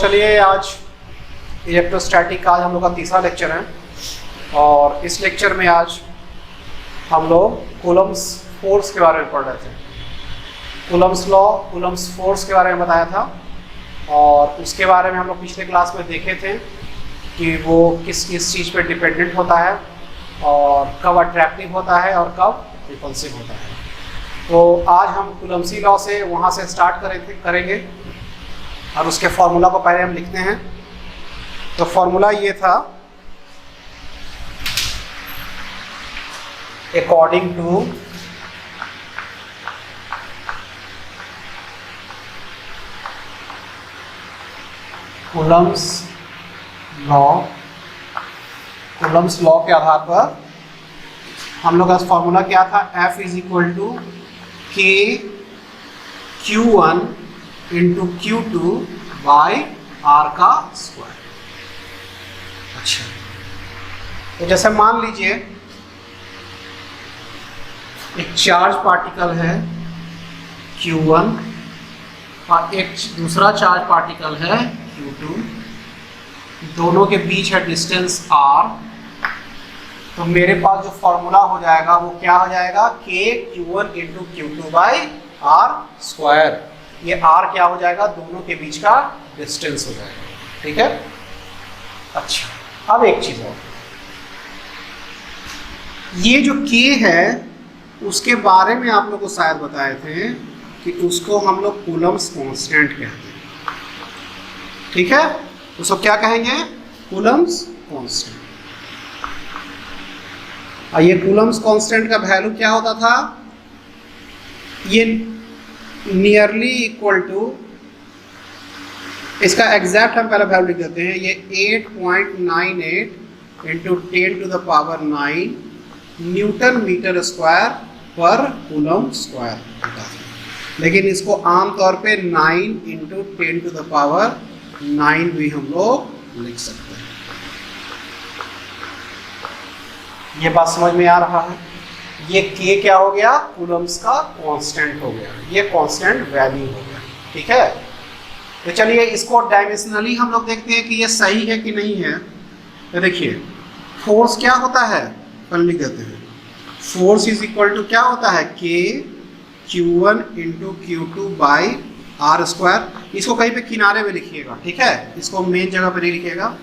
चलिए आज इलेक्ट्रोस्टैटिक का आज हम लोग का तीसरा लेक्चर है और इस लेक्चर में आज हम लोग कूलम्स फोर्स के बारे में पढ़ रहे थे। कूलम्स लॉ, कूलम्स फोर्स के बारे में बताया था और उसके बारे में हम लोग पिछले क्लास में देखे थे कि वो किस किस चीज़ पे डिपेंडेंट होता है और कब अट्रैक्टिव होता है और कब रिपल्सिव होता है। तो आज हम कूलम्सी लॉ से वहाँ से स्टार्ट करेंगे और उसके फॉर्मूला को पहले हम लिखते हैं। तो फॉर्मूला ये था, अकॉर्डिंग टू कूलम्स लॉ के आधार पर हम लोग का फॉर्मूला क्या था, F इज इक्वल टू के Q1 into Q2 by R का स्क्वायर। अच्छा, तो जैसे मान लीजिए एक चार्ज पार्टिकल है Q1 और एक दूसरा चार्ज पार्टिकल है Q2, दोनों के बीच है डिस्टेंस R। तो मेरे पास जो फॉर्मूला हो जाएगा वो क्या हो जाएगा, के Q1 into Q2 by R square. ये R क्या हो जाएगा, दोनों के बीच का डिस्टेंस हो जाएगा। ठीक है। अच्छा, अब एक चीज और, ये जो K है उसके बारे में आप लोग को शायद बताए थे कि उसको हम लोग कूलम्स कांस्टेंट कहते हैं। ठीक है, उसको क्या कहेंगे, कूलम्स कांस्टेंट। और ये कूलम्स कांस्टेंट का वैल्यू क्या होता था, ये नियरली इक्वल टू, इसका एग्जैक्ट हम पहले वैल्यू लिख देते हैं, ये 8.98 into 10 to the power 9 newton metre square पर कूलम स्क्वायर होता है। लेकिन इसको आमतौर पे 9 इंटू 10 टू द पावर 9 भी हम लोग लिख सकते हैं। ये बात समझ में आ रहा है। ये K क्या हो गया, कूलम्स का कांस्टेंट हो गया, ये कांस्टेंट वैल्यू हो गया। ठीक है, तो चलिए इसको डायमेंशनली हम लोग देखते हैं कि ये सही है कि नहीं है। तो देखिए फोर्स क्या होता है, अपन लिख देते हैं, फोर्स इज इक्वल टू क्या होता है, K Q1 into Q2 by R square. इसको कहीं पे किनारे में लिखिएगा, ठीक है, इसको मेन जगह पर नहीं लिखिएगा।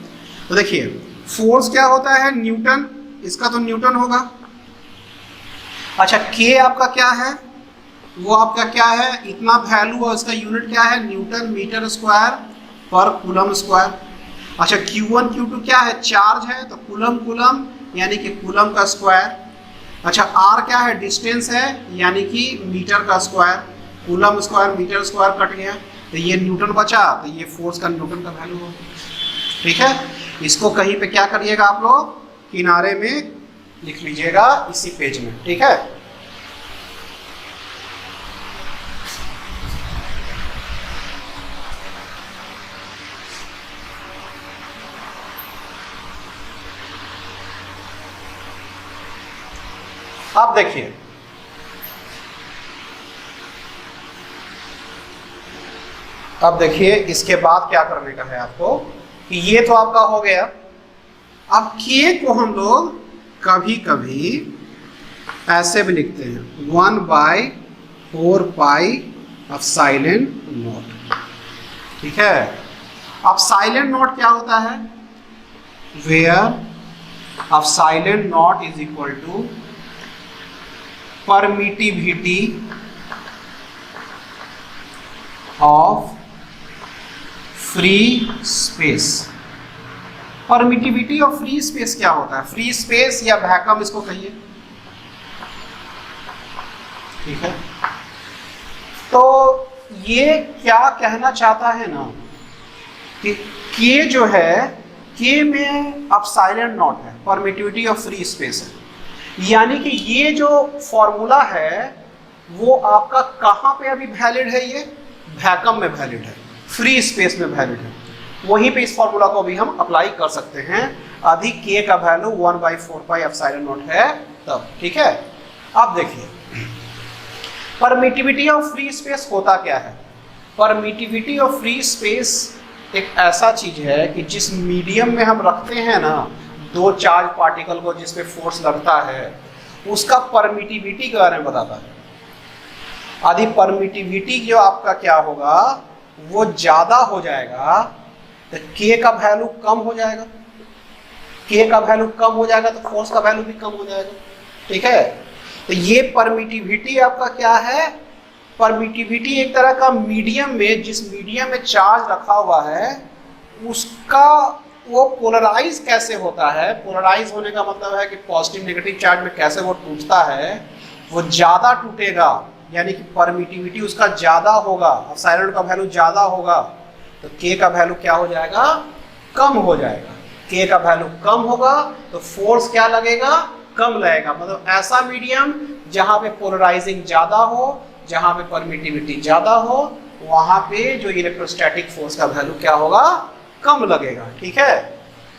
तो देखिए फोर्स क्या होता है, न्यूटन, इसका तो न्यूटन होगा। अच्छा, K आपका क्या है, वो आपका क्या है, इतना वैल्यू और इसका यूनिट क्या है, न्यूटन मीटर स्क्वायर पर कूलम स्क्वायर। अच्छा, Q1 Q2 क्या है, चार्ज है, तो कूलम यानी कि कूलम का स्क्वायर। अच्छा, R क्या है, डिस्टेंस है यानी कि मीटर का square. Coulomb square metre square cut गया तो ये न्यूटन बचा, तो ये फोर्स का न्यूटन का वैल्यू होगा। ठीक है, इसको कहीं पे क्या करिएगा आप लोग, किनारे में लिख लीजिएगा इसी पेज में। ठीक है, अब देखिए इसके बाद क्या करने का है आपको, कि ये तो आपका हो गया। अब K को हम लोग कभी कभी ऐसे भी लिखते हैं, 1/4 पाई एप्सिलॉन नॉट। ठीक है, अब एप्सिलॉन नॉट क्या होता है, where epsilon naught is equal to permittivity of free space. Permittivity of free space क्या होता है, फ्री स्पेस या वैक्यूम इसको कहिए। ठीक है, तो ये क्या कहना चाहता है ना कि K जो है, K में एप्सिलॉन नॉट है, परमिटिविटी ऑफ फ्री स्पेस है, यानी कि ये जो फॉर्मूला है वो आपका कहाँ पे अभी वैलिड है, ये वैक्यूम में वैलिड है, फ्री स्पेस में वैलिड है। वहीं पे इस फॉर्मूला को भी हम अप्लाई कर सकते हैं। अभी K का वैल्यू 1/4 पाई एप्सिलॉन नॉट है तब। ठीक है, अब देखिए परमिटिविटी ऑफ फ्री स्पेस होता क्या है। परमिटिविटी ऑफ फ्री स्पेस एक ऐसा चीज है कि जिस मीडियम में हम रखते हैं ना दो चार्ज पार्टिकल को जिसमें फोर्स लगता है, उसका परमिटिविटी के बारे में बताता है। यदि परमिटिविटी जो आपका क्या होगा वो ज्यादा हो जाएगा तो K का वैल्यू कम हो जाएगा, K का वैल्यू कम हो जाएगा तो फोर्स का वैल्यू भी कम हो जाएगा। ठीक है, तो ये परमिटिविटी आपका क्या है, परमिटिविटी एक तरह का मीडियम में, जिस मीडियम में चार्ज रखा हुआ है उसका वो पोलराइज कैसे होता है, पोलराइज होने का मतलब है कि पॉजिटिव नेगेटिव चार्ज में कैसे वो टूटता है, वो ज्यादा टूटेगा, यानी कि परमिटिविटी उसका ज्यादा होगा, एप्सिलॉन का वैल्यू ज्यादा होगा तो K का वैल्यू क्या हो जाएगा, कम हो जाएगा। K का वैल्यू कम होगा तो फोर्स क्या लगेगा, कम लगेगा। मतलब ऐसा मीडियम जहां पे पोलराइजिंग ज्यादा हो, जहां पे परमिटिविटी ज्यादा हो, वहां पे जो इलेक्ट्रोस्टैटिक फोर्स का वैल्यू क्या होगा, कम लगेगा। ठीक है,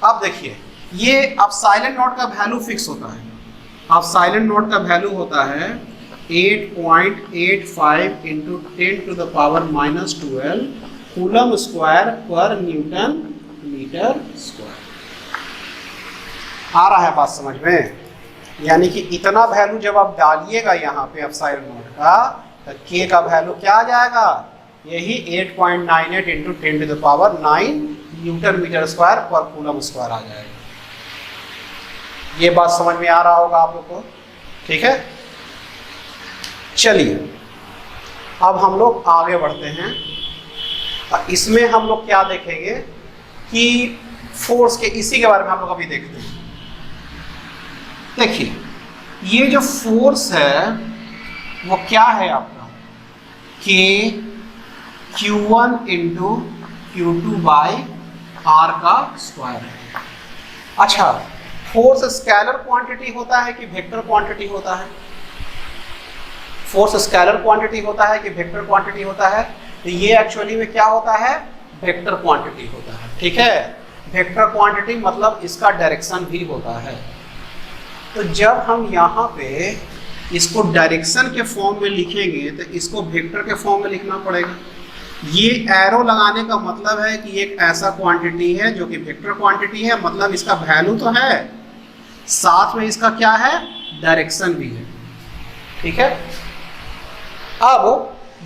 अब देखिए ये एप्सिलॉन नॉट का वैल्यू फिक्स होता है। एप्सिलॉन नॉट का वैल्यू होता है 8.85 इंटू 10⁻⁻12 कूलम स्क्वायर पर न्यूटन मीटर स्क्वायर। आ रहा है बात समझ में? यानी कि इतना वैल्यू जब आप डालिएगा यहाँ पे एप्सिलॉन नॉट का तो K का वैल्यू क्या आ जाएगा, यही 8.98 इंटू 10⁹ न्यूटन मीटर स्क्वायर पर कूलम स्क्वायर आ जाएगा। ये बात समझ में आ रहा होगा आप लोग को? ठीक है, चलिए अब हम लोग आगे बढ़ते हैं। इसमें हम लोग क्या देखेंगे कि फोर्स के, इसी के बारे में हम लोग अभी देखते हैं। देखिए ये जो फोर्स है वो क्या है आपका, K Q1 into Q2 by R का स्क्वायर है। अच्छा, फोर्स स्केलर क्वांटिटी होता है कि वेक्टर क्वांटिटी होता है? फोर्स स्केलर क्वांटिटी होता है कि वेक्टर क्वांटिटी होता है? तो ये एक्चुअली में क्या होता है, वेक्टर क्वांटिटी होता है। ठीक है, वेक्टर क्वांटिटी मतलब इसका डायरेक्शन भी होता है। तो जब हम यहाँ पे इसको डायरेक्शन के फॉर्म में लिखेंगे तो इसको वेक्टर के फॉर्म में लिखना पड़ेगा। ये एरो लगाने का मतलब है कि एक ऐसा क्वांटिटी है जो कि वेक्टर क्वांटिटी है, मतलब इसका वैल्यू तो है, साथ में इसका क्या है, डायरेक्शन भी है। ठीक है, अब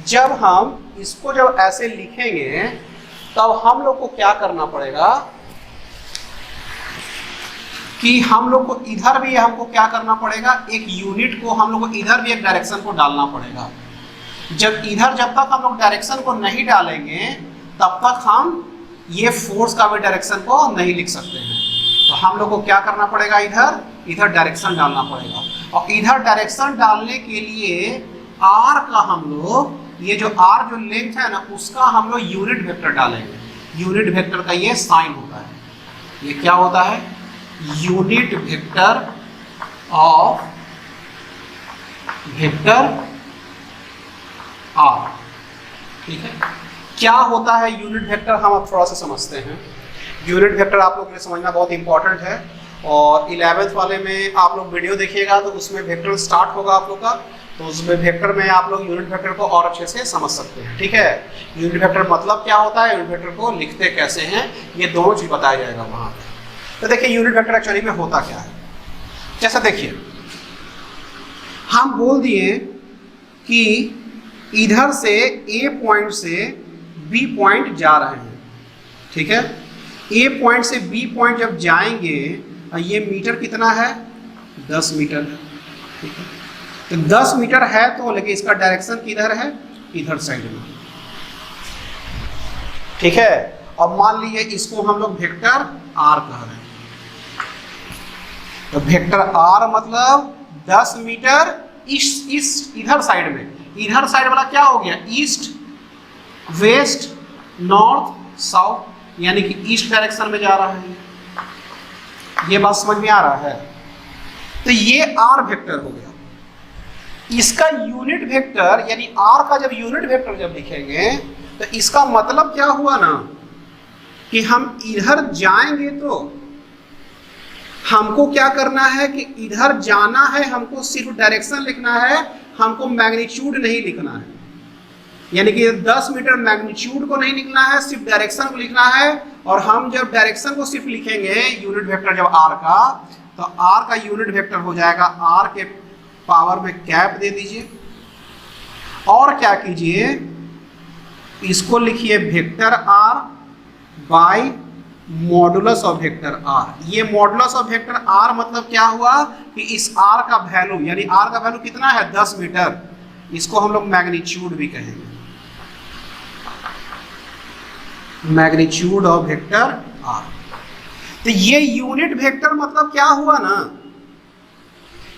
जब हम इसको जब ऐसे लिखेंगे तब हम लोग को क्या करना पड़ेगा कि हम लोग को इधर भी हमको क्या करना पड़ेगा, एक यूनिट को हम लोग को इधर भी एक डायरेक्शन को डालना पड़ेगा। जब तक हम लोग डायरेक्शन को नहीं डालेंगे तब तक हम ये फोर्स का भी डायरेक्शन को नहीं लिख सकते हैं। तो हम लोग को क्या करना पड़ेगा, इधर डायरेक्शन डालना पड़ेगा। और इधर डायरेक्शन डालने के लिए R का हम लोग, ये जो R जो लेंथ है ना, उसका हम लोग यूनिट वेक्टर डालेंगे। यूनिट वेक्टर का ये साइन होता है, ये क्या होता है, unit vector of vector R। ठीक है, क्या होता है यूनिट वेक्टर, हम अब थोड़ा सा समझते हैं। यूनिट वेक्टर आप लोग के लिए समझना बहुत इंपॉर्टेंट है, और 11th वाले में आप लोग वीडियो देखिएगा तो उसमें वेक्टर स्टार्ट होगा आप लोग का, तो उसमें वेक्टर में आप लोग यूनिट वेक्टर को और अच्छे से समझ सकते हैं। ठीक है, यूनिट वेक्टर मतलब क्या होता है, यूनिट वेक्टर को लिखते कैसे हैं, ये दोनों चीज बताया जाएगा वहां पर। तो देखिए यूनिट वेक्टर एक्चुअली में होता क्या है। जैसा देखिए हम बोल दिए कि इधर से A पॉइंट से B पॉइंट जा रहे हैं। ठीक है, A पॉइंट से B पॉइंट जब जाएंगे, ये मीटर कितना है, 10 मीटर है। ठीक है, तो 10 मीटर है तो, लेकिन इसका डायरेक्शन किधर है, इधर साइड में। ठीक है, अब मान लीजिए इसको हम लोग वेक्टर R कह रहे हैं। तो वेक्टर R मतलब 10 मीटर ईस्ट इधर साइड में, इधर साइड वाला क्या हो गया, ईस्ट वेस्ट नॉर्थ साउथ, यानी कि ईस्ट डायरेक्शन में जा रहा है। ये बात समझ में आ रहा है? तो ये R वेक्टर हो गया। इसका यूनिट वेक्टर यानी R का जब यूनिट वेक्टर जब लिखेंगे तो इसका मतलब क्या हुआ ना, कि हम इधर जाएंगे तो हमको क्या करना है कि इधर जाना है, हमको सिर्फ डायरेक्शन लिखना है, हमको मैग्नीट्यूड नहीं लिखना है। यानी कि 10 मीटर मैग्नीट्यूड को नहीं लिखना है, सिर्फ डायरेक्शन को लिखना है। और हम जब डायरेक्शन को सिर्फ लिखेंगे यूनिट वेक्टर जब आर का, तो आर का यूनिट वेक्टर हो जाएगा आर के पावर में कैप दे दीजिए और क्या कीजिए, इसको लिखिए vector R by modulus of vector R. ये मॉडुलस ऑफ वेक्टर आर मतलब क्या हुआ कि इस आर का वैल्यू, यानी आर का वैल्यू कितना है 10 मीटर, इसको हम लोग मैग्नीट्यूड भी कहेंगे, मैग्नीट्यूड ऑफ वेक्टर आर। तो ये यूनिट वेक्टर मतलब क्या हुआ ना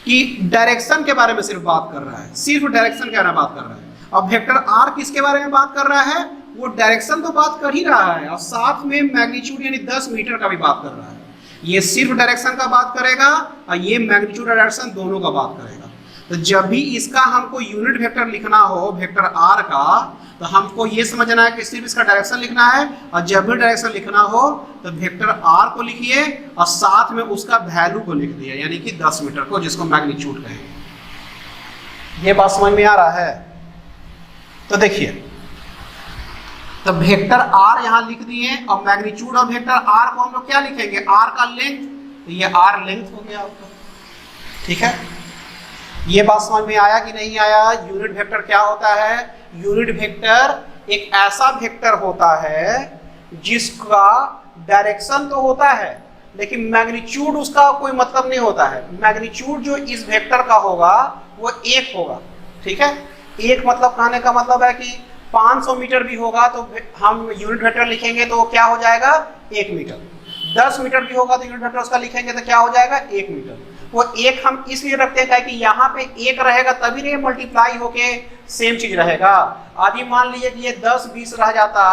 कि डायरेक्शन के बारे में सिर्फ बात कर रहा है, सिर्फ डायरेक्शन के बारे में बात कर रहा है। अब वेक्टर आर किसके बारे में बात कर रहा है, वो डायरेक्शन तो बात कर ही रहा है और साथ में मैग्नीट्यूड यानी 10 मीटर का भी बात कर रहा है। ये सिर्फ डायरेक्शन का बात करेगा और ये मैग्नीट्यूड और डायरेक्शन दोनों का बात करेगा। तो जब भी इसका हमको यूनिट वेक्टर लिखना हो वेक्टर आर का, तो हमको ये समझना है कि सिर्फ इसका डायरेक्शन लिखना है, और जब भी डायरेक्शन लिखना हो तो वेक्टर आर को लिखिए और साथ में उसका वैल्यू को लिख दिया, यानी कि 10 मीटर को, जिसको मैग्नीट्यूड कहेंगे। ये बात समझ में आ रहा है? तो देखिए, तो वेक्टर आर यहां लिख दिए और मैग्नीट्यूड ऑफ वेक्टर आर को हम लोग क्या लिखेंगे, आर का लेंथ, तो ये आर लेंथ हो गया आपका। ठीक है, ये बात समझ में आया कि नहीं आया? यूनिट वेक्टर क्या होता है? यूनिट वेक्टर एक ऐसा वेक्टर होता है जिसका डायरेक्शन तो होता है लेकिन मैग्नीट्यूड उसका कोई मतलब नहीं होता है। मैग्नीट्यूड जो इस वेक्टर का होगा वो 1 होगा। ठीक है, 1 मतलब कहने का मतलब है कि 500 मीटर भी होगा तो हम यूनिट वेक्टर लिखेंगे तो क्या हो जाएगा 1 मीटर। 10 मीटर भी होगा तो यूनिट वेक्टर उसका लिखेंगे तो क्या हो जाएगा 1 मीटर। वो 1 हम इसलिए रखते हैं कि यहाँ पे 1 रहेगा तभी नहीं मल्टीप्लाई होके सेम चीज रहेगा। आदि मान लीजिए कि ये 10 20 रह जाता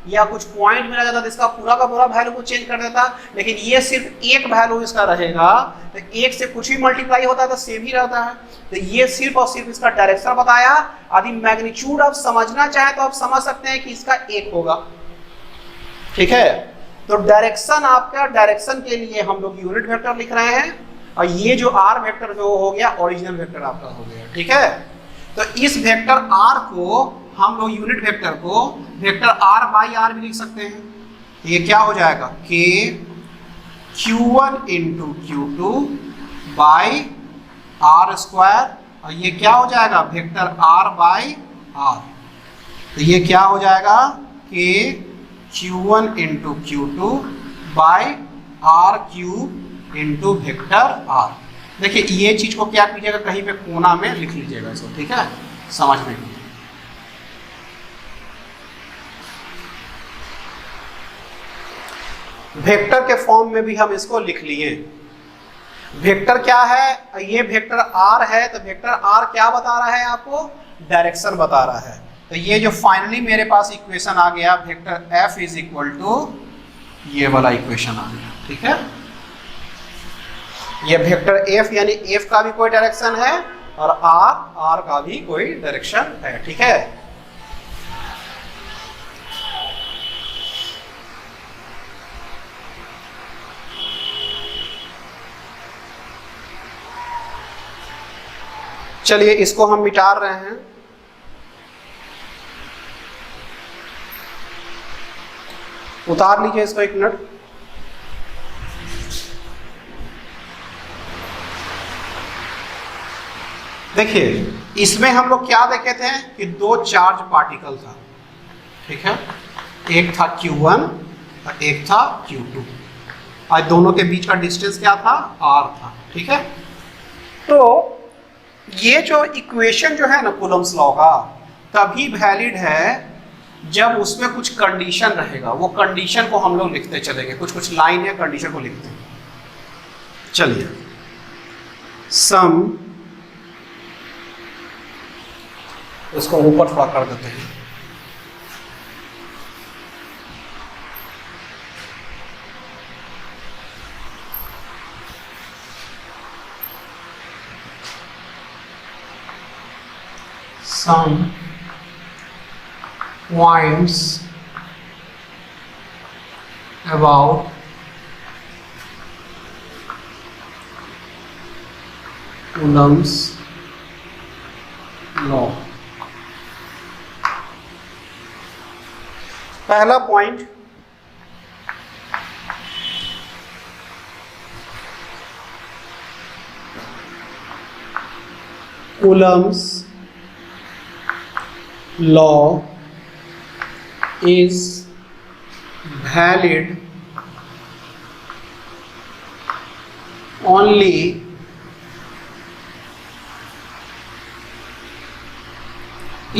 या कुछ पॉइंट में रह जाता तो इसका पूरा का पूरा वैल्यू को चेंज कर देता, लेकिन ये सिर्फ 1 वैल्यू इसका रहेगा तो 1 से कुछ भी मल्टीप्लाई होता है तो सेम ही रहता है। तो ये सिर्फ और सिर्फ इसका डायरेक्शन बताया। यदि मैग्नीट्यूड आप समझना चाहे तो आप समझ सकते हैं कि इसका 1 होगा। ठीक है, तो डायरेक्शन आपका, डायरेक्शन के लिए हम लोग यूनिट वेक्टर लिख रहे हैं और ये जो आर वेक्टर जो हो गया ओरिजिनल वेक्टर आपका हो गया। ठीक है, तो इस वेक्टर आर को हम लोग यूनिट वेक्टर को वेक्टर आर बाई आर भी लिख सकते हैं। ये क्या हो जाएगा के Q1 into Q2 by r square, और ये क्या हो जाएगा वेक्टर आर बाई आर। तो ये क्या हो जाएगा के Q1 into Q2 by R cube into vector R. देखिए ये चीज को क्या कीजिएगा, कहीं पे कोना में लिख लीजिएगा इसको। ठीक है, समझने के लिए। वेक्टर के फॉर्म में भी हम इसको लिख लिए। वेक्टर क्या है, ये वेक्टर आर है तो वेक्टर आर क्या बता रहा है आपको, डायरेक्शन बता रहा है। तो ये जो फाइनली मेरे पास इक्वेशन आ गया vector F is equal to ये वाला इक्वेशन आ गया। ठीक है, ये वेक्टर एफ यानी एफ का भी कोई डायरेक्शन है और आर का भी कोई डायरेक्शन है। ठीक है, चलिए इसको हम मिटा रहे हैं। उतार लीजिए इसको 1 मिनट। देखिए इसमें हम लोग क्या देखे थे कि 2 चार्ज पार्टिकल था। ठीक है, एक था Q1 और एक था Q2 और दोनों के बीच का डिस्टेंस क्या था, R था। ठीक है, तो ये जो इक्वेशन जो है ना कूलम्स लॉ का, तभी वैलिड है जब उसमें कुछ कंडीशन रहेगा। वो कंडीशन को हम लोग लिखते चलेंगे, कुछ कुछ लाइन या कंडीशन को लिखते हैं। चलिए, सम, उसको ऊपर थोड़ा कर देते हैं। Some points about Coulomb's law। पहला point, Coulomb's law is valid only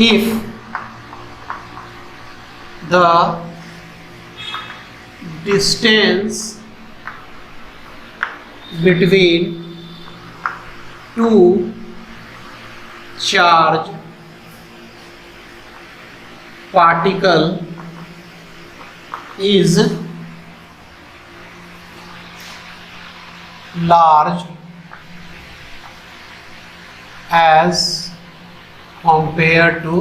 if the distance between two charged particle is large as compared to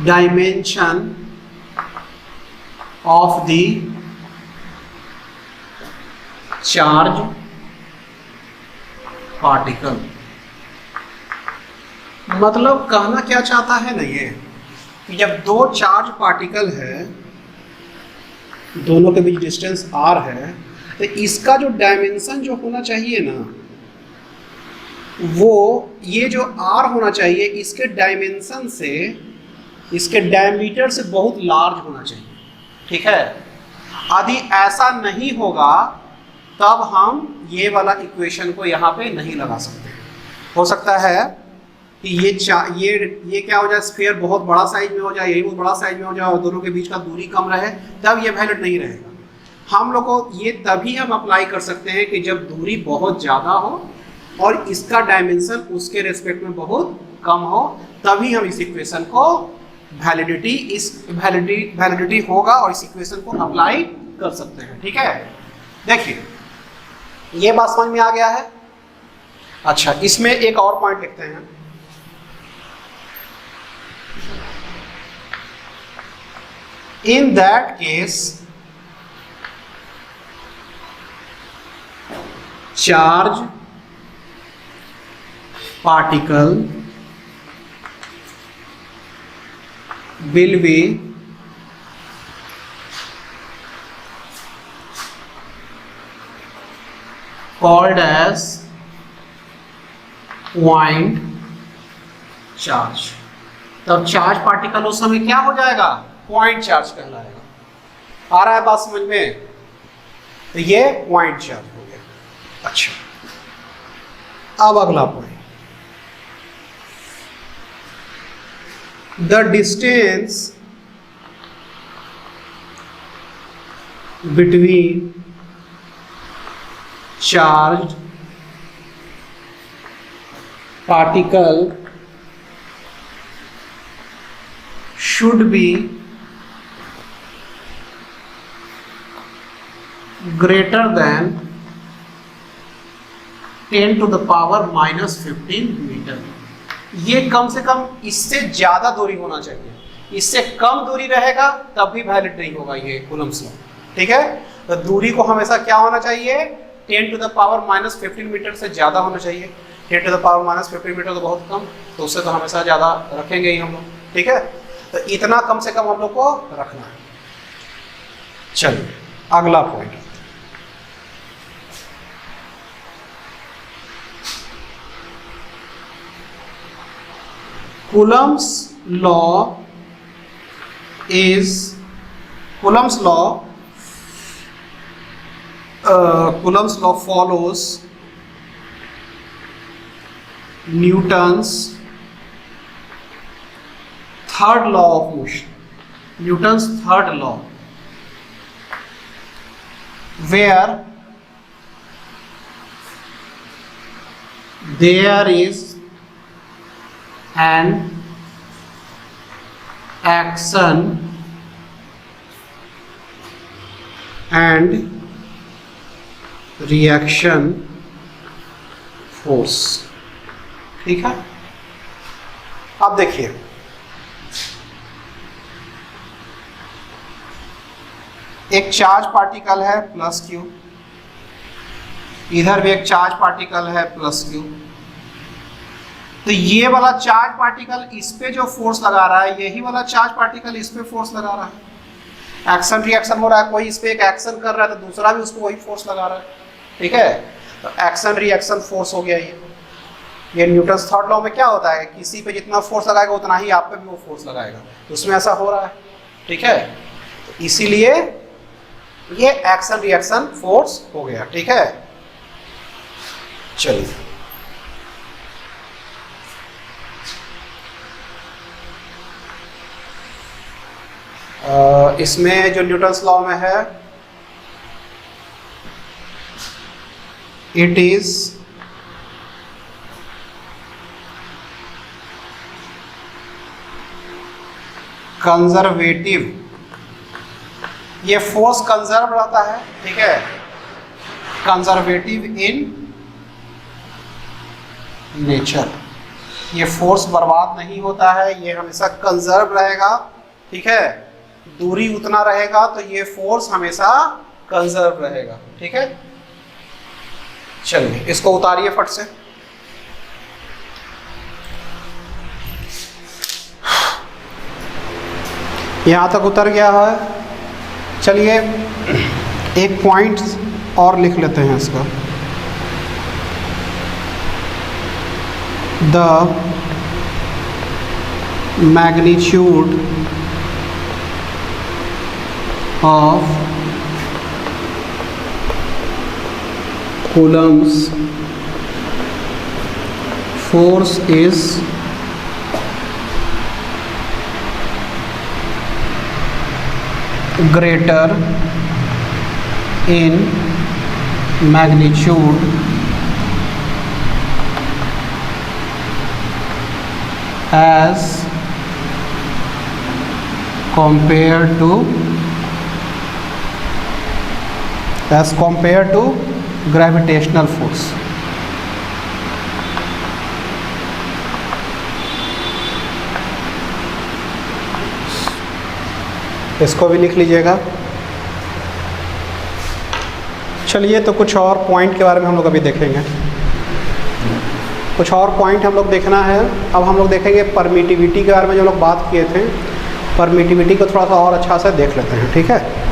dimension of the charge particle। मतलब कहना क्या चाहता है ना ये कि जब दो चार्ज पार्टिकल है, दोनों के बीच डिस्टेंस r है, तो इसका जो डायमेंशन जो होना चाहिए ना, वो ये जो r होना चाहिए इसके डायमेंशन से, इसके डायमीटर से बहुत लार्ज होना चाहिए। ठीक है, यदि ऐसा नहीं होगा तब हम ये वाला इक्वेशन को यहाँ पे नहीं लगा सकते। हो सकता है कि ये क्या हो जाए, स्फीयर बहुत बड़ा साइज में हो जाए, यही बहुत बड़ा साइज में हो जाए और दोनों के बीच का दूरी कम रहे, तब ये वैलिड नहीं रहेगा। हम लोग को ये तभी हम अप्लाई कर सकते हैं कि जब दूरी बहुत ज़्यादा हो और इसका डायमेंशन उसके रेस्पेक्ट में बहुत कम हो, तभी हम इस इक्वेशन को वैलिडिटी होगा और इस इक्वेशन को अप्लाई कर सकते हैं। ठीक है, देखिए ये बात समझ में आ गया है। अच्छा, इसमें एक और पॉइंट लिखते हैं, in that case charge particle will be called as point charge। तब चार्ज पार्टिकल उस समय क्या हो जाएगा, पॉइंट चार्ज कहलाएगा। आ रहा है बात समझ में? तो ये पॉइंट चार्ज हो गया। अच्छा, अब अगला point, the distance between charge particle should be greater than 10 to the power minus 15 metre. ये कम से कम इससे ज्यादा दूरी होना चाहिए, इससे कम दूरी रहेगा तब भी वैलिड नहीं होगा ये कूलम्स लॉ। ठीक है, तो दूरी को हमेशा क्या होना चाहिए, 10 to the power minus 15 metre से ज्यादा होना चाहिए। 10 to the power minus 15 metre तो बहुत कम, तो उससे तो हमेशा ज्यादा रखेंगे ही हम लोग। ठीक है, तो इतना कम से कम हम लोग को रखना है। चलिए अगला point, Coulomb's law follows Newton's third law of motion, Newton's third law, where there is an action and reaction force। ठीक है, अब देखिए एक चार्ज पार्टिकल है प्लस क्यू, इधर भी एक चार्ज पार्टिकल है प्लस क्यू, तो ये वाला चार्ज पार्टिकल इस पे जो फोर्स लगा रहा है, यही वाला चार्ज पार्टिकल इस पे फोर्स लगा रहा है। एक्शन रिएक्शन हो रहा है, कोई इस पे एक एक्शन कर रहा है तो दूसरा भी उसको वही फोर्स लगा रहा है, ठीक है। तो एक्शन रिएक्शन फोर्स हो गया ये न्यूटन्स थर्ड लॉ में क्या होता है, किसी पे जितना फोर्स लगाएगा उतना ही आप पे भी वो फोर्स लगाएगा, तो उसमें ऐसा हो रहा है, ठीक है। तो इसीलिए ये एक्शन रिएक्शन फोर्स हो गया, ठीक है। चलिए इसमें जो न्यूटन्स लॉ में है, इट इज कंजर्वेटिव, ये फोर्स कंजर्व रहता है, ठीक है, कंजर्वेटिव इन नेचर, ये फोर्स बर्बाद नहीं होता है, ये हमेशा कंजर्व रहेगा, ठीक है, दूरी उतना रहेगा तो ये फोर्स हमेशा कंजर्व रहेगा, ठीक है। चलिए इसको उतारिए फट से। यहां तक उतर गया है। चलिए एक पॉइंट और लिख लेते हैं इसका, the magnitude of Coulomb's force is greater in magnitude as compared to gravitational force। इसको भी लिख लीजिएगा। चलिए तो कुछ और पॉइंट के बारे में हम लोग अभी देखेंगे, कुछ और पॉइंट हम लोग देखना है। अब हम लोग देखेंगे परमिटिविटी के बारे में, जो लोग बात किए थे, परमिटिविटी को थोड़ा सा और अच्छा से देख लेते हैं, ठीक है।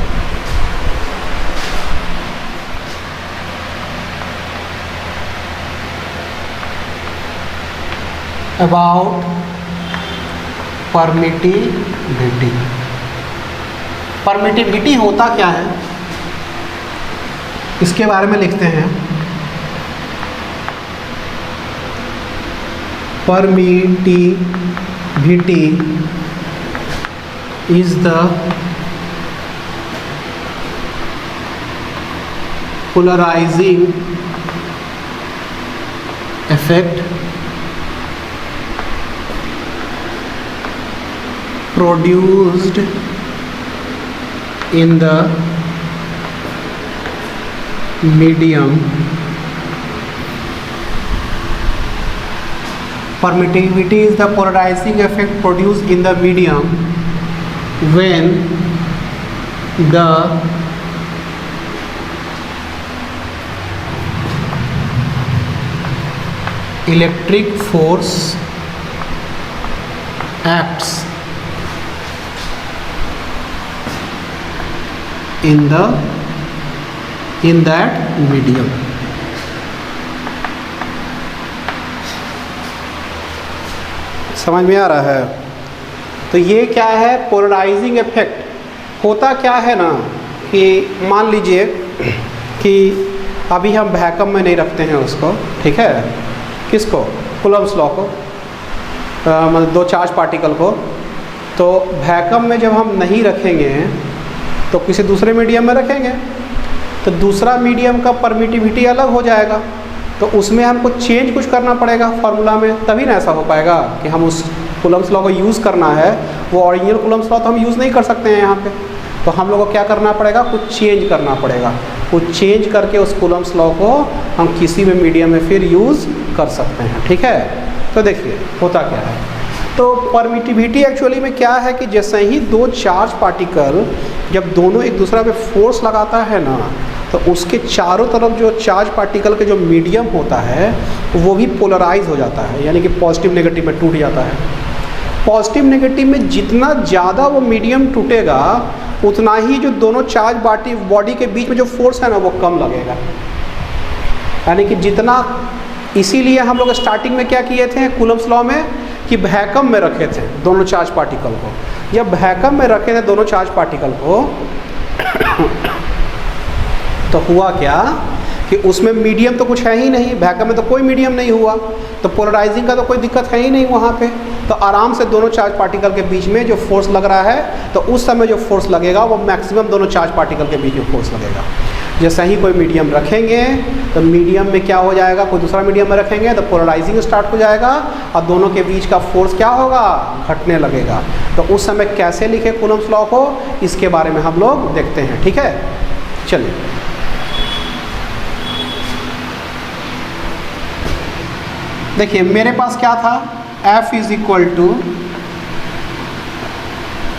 अबाउट परमिटिविटी, परमिटिविटी होता क्या है इसके बारे में लिखते हैं। Permittivity is the polarising effect produced in the medium. Permittivity is the polarizing effect produced in the medium when the electric force acts in that medium। समझ में आ रहा है? तो ये क्या है, पोलराइजिंग इफेक्ट। होता क्या है ना कि मान लीजिए कि अभी हम वैक्यूम में नहीं रखते हैं उसको, ठीक है, किसको, कूलम्ब्स लॉ को, मतलब दो चार्ज पार्टिकल को। तो वैक्यूम में जब हम नहीं रखेंगे तो किसी दूसरे मीडियम में रखेंगे, तो दूसरा मीडियम का परमिटिविटी अलग हो जाएगा, तो उसमें हमको चेंज कुछ करना पड़ेगा फार्मूला में, तभी ना ऐसा हो पाएगा कि हम उस कूलम्ब्स लॉ को यूज़ करना है। वो ओरिजिनल कूलम्ब्स लॉ तो हम यूज़ नहीं कर सकते हैं यहाँ पे, तो हम लोग को क्या करना पड़ेगा, कुछ चेंज करना पड़ेगा। कुछ चेंज करके उस कूलम्ब्स लॉ को हम किसी भी मीडियम में फिर यूज़ कर सकते हैं, ठीक है। तो देखिए होता क्या है, तो परमिटिविटी एक्चुअली में क्या है कि जैसे ही दो चार्ज पार्टिकल जब दोनों एक दूसरे पे फोर्स लगाता है ना, तो तो उसके चारों तरफ जो चार्ज पार्टिकल के जो मीडियम होता है वो भी पोलराइज हो जाता है, यानी कि पॉजिटिव नेगेटिव में टूट जाता है। पॉजिटिव नेगेटिव में जितना ज़्यादा वो मीडियम टूटेगा उतना ही जो दोनों चार्ज बॉडी के बीच में जो फोर्स है ना वो कम लगेगा। यानी कि जितना, इसीलिए हम लोग स्टार्टिंग में क्या किए थे कूलम्ब्स लॉ में कि वैक्यूम में रखे थे दोनों चार्ज पार्टिकल को। जब वैक्यूम में रखे थे दोनों चार्ज पार्टिकल को तो हुआ क्या कि उसमें मीडियम तो कुछ है ही नहीं, वैक्यूम में तो कोई मीडियम नहीं हुआ, तो पोलराइजिंग का तो कोई दिक्कत है ही नहीं वहाँ पे। तो आराम से दोनों चार्ज पार्टिकल के बीच में जो फोर्स लग रहा है तो उस समय जो फोर्स लगेगा वो मैक्सिमम दोनों चार्ज पार्टिकल के बीच में फोर्स लगेगा। जैसे ही कोई मीडियम रखेंगे तो मीडियम में क्या हो जाएगा, कोई दूसरा मीडियम में रखेंगे तो पोलराइजिंग स्टार्ट हो जाएगा और दोनों के बीच का फोर्स क्या होगा, घटने लगेगा। तो उस समय कैसे लिखे कूलम्ब्स लॉ को, इसके बारे में हम लोग देखते हैं। ठीक है, चलिए देखिए मेरे पास क्या था, F इज इक्वल टू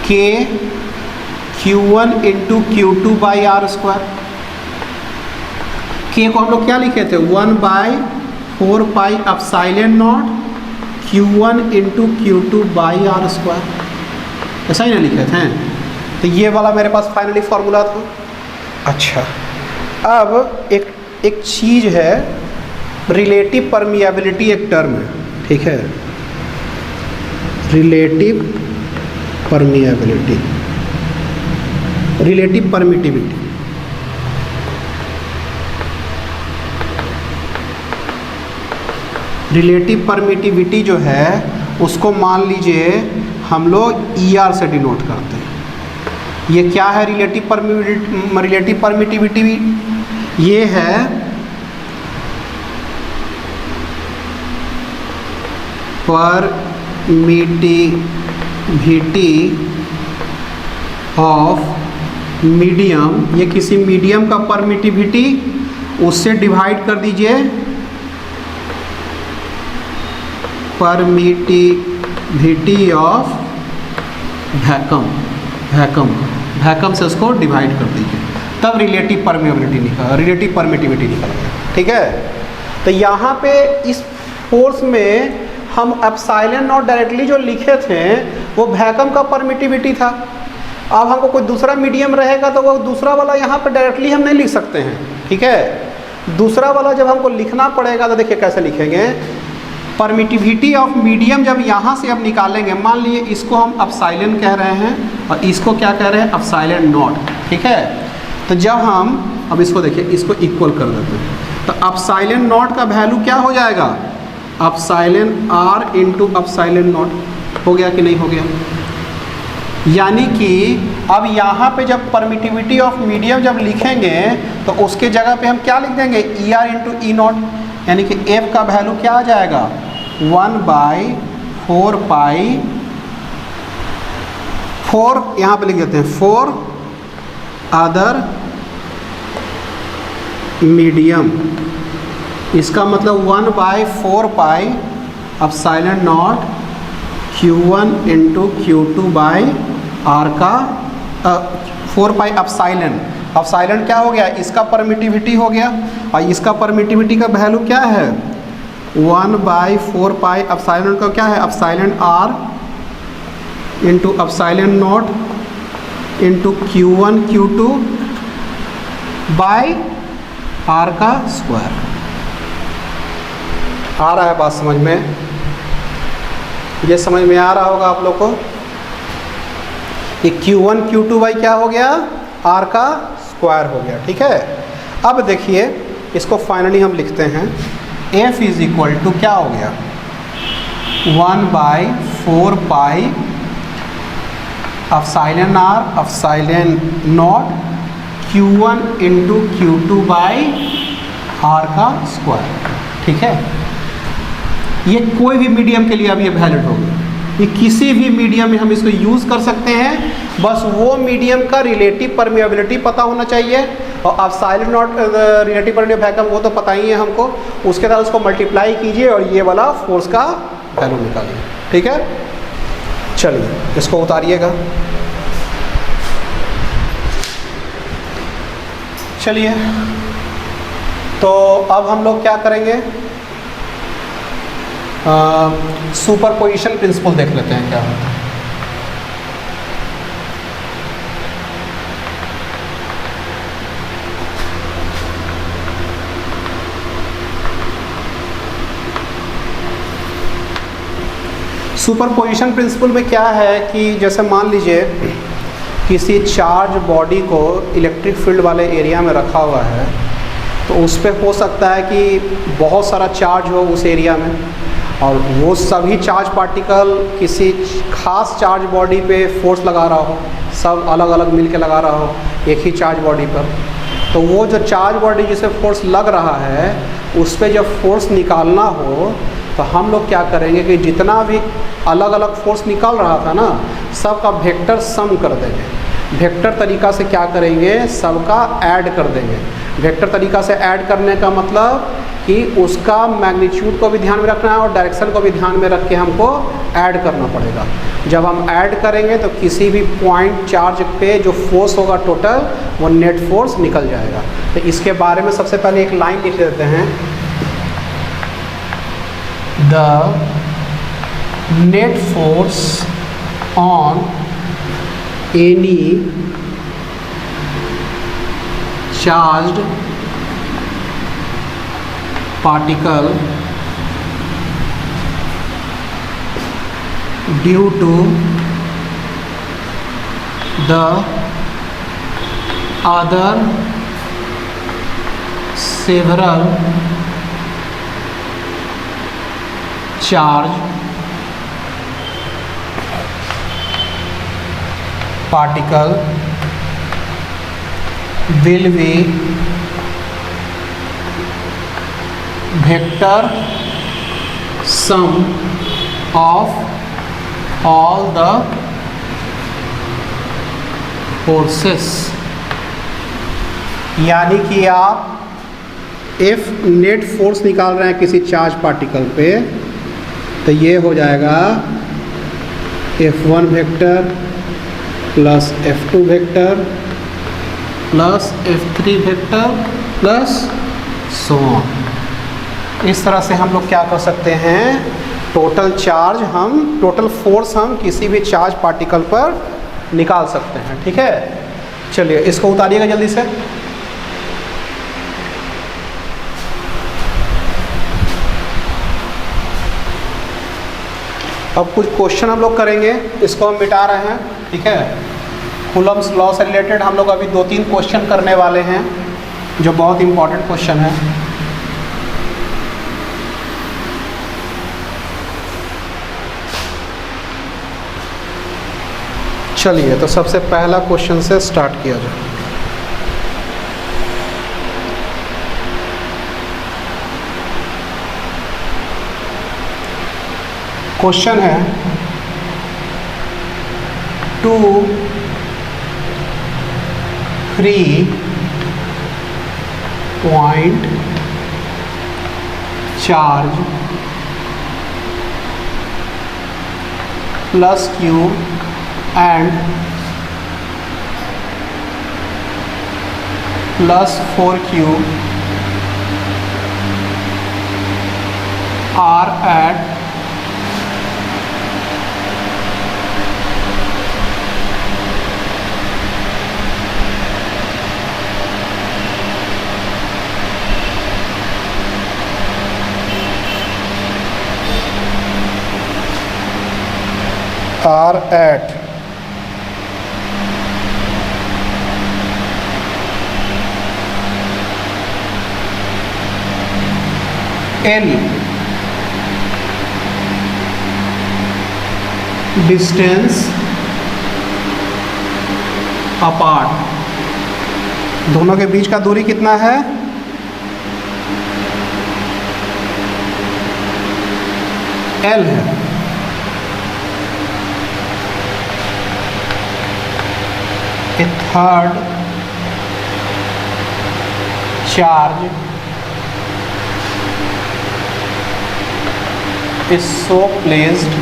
के Q1 into Q2 by r square. के को हम लोग क्या लिखे थे, 1/4 pi epsilon naught Q1 into Q2 by r square, ऐसा ही ना लिखे थे। तो ये वाला मेरे पास फाइनली फॉर्मूला था। अच्छा, अब एक चीज़ है, रिलेटिव परमिएबिलिटी एक टर्म है, ठीक है, relative permeability, relative permittivity. Relative permittivity जो है उसको मान लीजिए हम लोग ER से डिनोट करते हैं। ये क्या है रिलेटिव परमिटिविटी? ये है परमिटिविटी ऑफ मीडियम, ये किसी मीडियम का परमिटिविटी, उससे डिवाइड कर दीजिए परमिटिविटी ऑफ वैक्यूम से उसको डिवाइड कर दीजिए, तब रिलेटिव परमिटिविटी निकल गया। ठीक है, तो यहाँ पे इस फोर्स में हम एप्सिलॉन नॉट डायरेक्टली जो लिखे थे वो वैक्यूम का परमिटिविटी था। अब हमको कोई दूसरा मीडियम रहेगा तो वो दूसरा वाला यहाँ पे डायरेक्टली हम नहीं लिख सकते हैं। ठीक है, दूसरा वाला जब हमको लिखना पड़ेगा तो देखिए कैसे लिखेंगे, परमिटिविटी ऑफ मीडियम जब यहाँ से अब निकालेंगे, मान लीजिए इसको हम एप्सिलॉन कह रहे हैं और इसको क्या कह रहे हैं, एप्सिलॉन नॉट। ठीक है, तो जब हम अब इसको देखिए, इसको इक्वल कर देते हैं तो एप्सिलॉन नॉट का वैल्यू क्या हो जाएगा, epsilon R into epsilon not. हो गया कि नहीं हो गया? यानी कि अब यहाँ पे जब परमिटिविटी ऑफ मीडियम जब लिखेंगे तो उसके जगह पे हम क्या लिख देंगे, ER इंटू E नॉट, यानी कि F का वैल्यू क्या आ जाएगा, 1/4 पाई, 4 यहाँ पे लिख देते हैं, 4 अदर मीडियम, इसका मतलब 1/4 pi epsilon naught Q1 into Q2 by R का 4 पाई एप्सिलॉन क्या हो गया, इसका परमिटिविटी हो गया, और इसका परमिटिविटी का वैल्यू क्या है, 1/4 पाई एप्सिलॉन का क्या है, epsilon R into epsilon not into Q1 Q2 by R का स्क्वायर। आ रहा है बात समझ में? ये समझ में आ रहा होगा आप लोग को। ये Q1 Q2 बाई क्या हो गया, R का स्क्वायर हो गया। ठीक है, अब देखिए इसको फाइनली हम लिखते हैं, F इज इक्वल टू क्या हो गया, 1/4 pi epsilon R epsilon naught Q1 into Q2 by R का स्क्वायर। ठीक है, ये कोई भी मीडियम के लिए अब ये वैलिड होगा, ये किसी भी मीडियम में हम इसको यूज़ कर सकते हैं, बस वो मीडियम का रिलेटिव परमिएबिलिटी पता होना चाहिए, और epsilon not relative permeability vacuum वो तो पता ही है हमको, उसके साथ उसको मल्टीप्लाई कीजिए और ये वाला फोर्स का वैल्यू निकालिए। ठीक है, चलिए इसको उतारिएगा। चलिए, तो अब हम लोग क्या करेंगे, सुपरपोजिशन प्रिंसिपल देख लेते हैं क्या होता है। सुपरपोजिशन प्रिंसिपल में क्या है कि जैसे मान लीजिए किसी चार्ज बॉडी को इलेक्ट्रिक फील्ड वाले एरिया में रखा हुआ है, तो उस पर हो सकता है कि बहुत सारा चार्ज हो उस एरिया में, और वो सभी चार्ज पार्टिकल किसी खास चार्ज बॉडी पे फोर्स लगा रहा हो, सब अलग अलग मिल के लगा रहा हो एक ही चार्ज बॉडी पर। तो वो जो चार्ज बॉडी जिसे फोर्स लग रहा है उस पर जब फोर्स निकालना हो तो हम लोग क्या करेंगे कि जितना भी अलग अलग फोर्स निकाल रहा था ना, सबका वेक्टर सम कर देंगे। वेक्टर तरीका से क्या करेंगे, सबका ऐड कर देंगे। वेक्टर तरीका से ऐड करने का मतलब कि उसका मैग्नीट्यूड को भी ध्यान में रखना है और डायरेक्शन को भी ध्यान में रख के हमको ऐड करना पड़ेगा। जब हम ऐड करेंगे तो किसी भी पॉइंट चार्ज पे जो फोर्स होगा टोटल, वो नेट फोर्स निकल जाएगा। तो इसके बारे में सबसे पहले एक लाइन लिख देते हैं, the net force on any charged particle due to the other several charge particle will be vector sum of all the forces। यानी कि आप F नेट फोर्स निकाल रहे हैं किसी चार्ज पार्टिकल पे, तो ये हो जाएगा F1 vector plus F2 vector plus F3 vector plus so on. इस तरह से हम लोग क्या कर सकते हैं, टोटल फोर्स हम किसी भी चार्ज पार्टिकल पर निकाल सकते हैं। ठीक है, चलिए इसको उतारिएगा जल्दी से। अब कुछ क्वेश्चन हम लोग करेंगे, इसको हम मिटा रहे हैं। ठीक है, कूलम्स लॉ से रिलेटेड हम लोग अभी 2-3 क्वेश्चन करने वाले हैं जो बहुत इंपॉर्टेंट क्वेश्चन है। चलिए, तो सबसे पहला क्वेश्चन से स्टार्ट किया जाए। क्वेश्चन है, 2 free point charge plus Q and plus 4Q are at L distance apart। दोनों के बीच का दूरी कितना है, L है। A third charge is so placed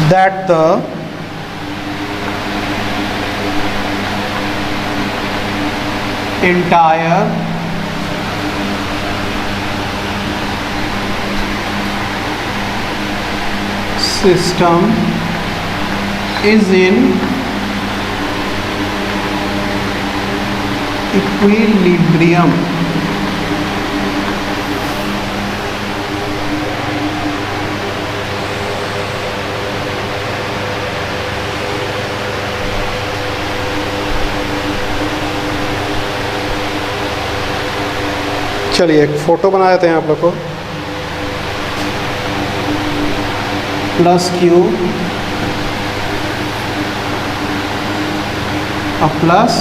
that the entire system is in equilibrium. चलिए एक फोटो बना देते हैं आप लोग को। प्लस क्यू और प्लस